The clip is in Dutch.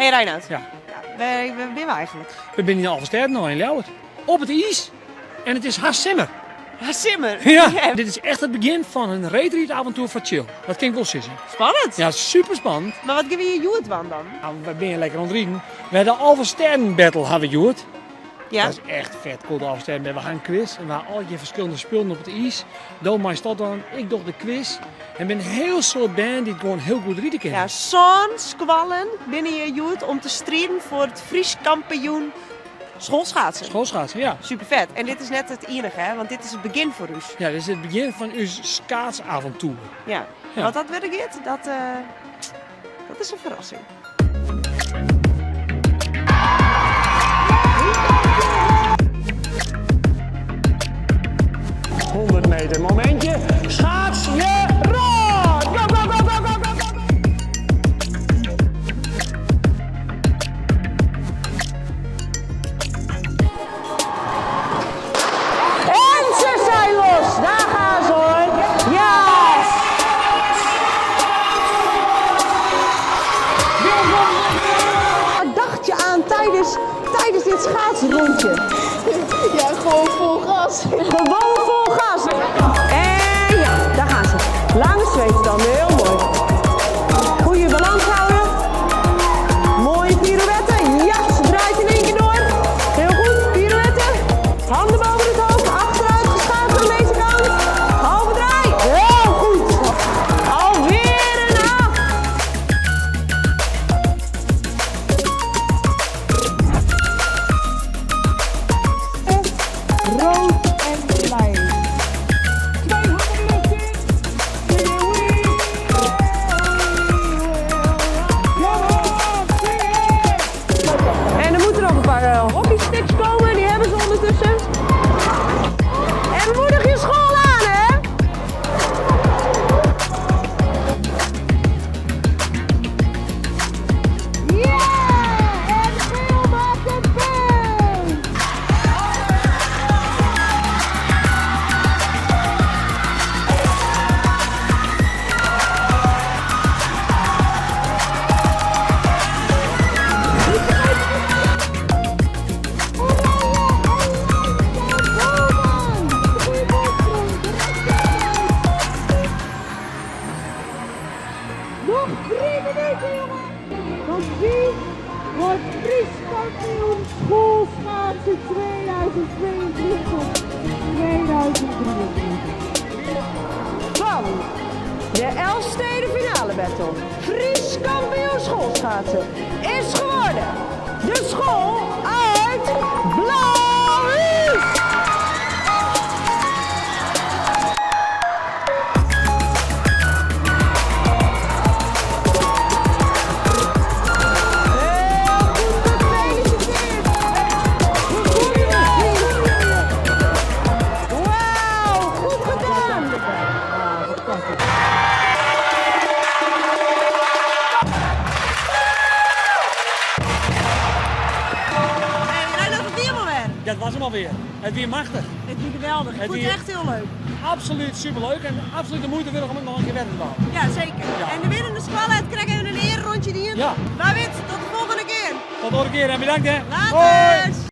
Hey Reinoud. Ja. Waar ben je eigenlijk? We zijn in Alversteden nog in Ljouwert. Op het ijs. En het is hartsimmer. Ja, Simmer. Ja. Dit is echt het begin van een reetrietavontuur voor chill. Dat kan ik wel zeggen. Spannend. Ja, super spannend. Maar wat geven je Joet van dan? Nou, we zijn lekker ontrieden. We hebben de Alversteden battle hebben we gehoord. Ja. Dat is echt vet cool, de Alversteden. We gaan een quiz en we hebben al je verschillende spullen op het ijs. Doe mij stad dan, ik doe de quiz. En ben een heel soort band die het gewoon heel goed rieden kennen. Ja, zo'n squallen binnen je Joet om te strijden voor het Fries kampioen schoolschaatsen. Schoolschaatsen, ja. Super vet. En dit is net het enige, hè? Want dit is het begin voor u. Ja, dit is het begin van uw schaatsavontuur. Ja. Ja. Wat dat weer gaat, dat is een verrassing. Meter momentje. Schaats je rond! Go, go, go, go, go, go, go! En ze zijn los! Daar gaan ze hoor! Ja! Wat dacht je aan tijdens dit schaatsrondje? Ja, gewoon vol gas. Gewoon vol gas! En ja, daar gaan ze. Lange zweet dan, heel mooi. Goeie balans houden. Mooie pirouette. Ja, ze draait in één keer door. Heel goed, pirouette. Handen boven het hoofd, achteruit geschaatst aan deze kant. Halve draai. Heel goed. Alweer een af. Rood en blij. 200 lucht in. En er moeten nog een paar hockeysticks komen, die hebben ze ondertussen. En moedig je school aan, hè? Ja! En Phil maakt het punt! Nog 3 minuten, jongen! Want wie wordt Fries kampioen schoolschaatsen 2022-2023? Van de Elfsteden finale battle. Fries kampioen schoolschaatsen is geworden de school uit Blauw-Huis. Wauw, goed gedaan! Hey, Reinoud, wat weer maar weer? Dat was hem alweer. Het weer machtig. Het is geweldig. Ik Het vond het weer- echt heel leuk. Absoluut superleuk en absoluut de moeite willen om het nog een keer verder te bouwen. Ja, zeker. Ja. En de winnende squalheid krijgen we een eerrondje die. Ja. Waar wit, tot de volgende keer. Tot de volgende keer en bedankt hè. Later! Hoi.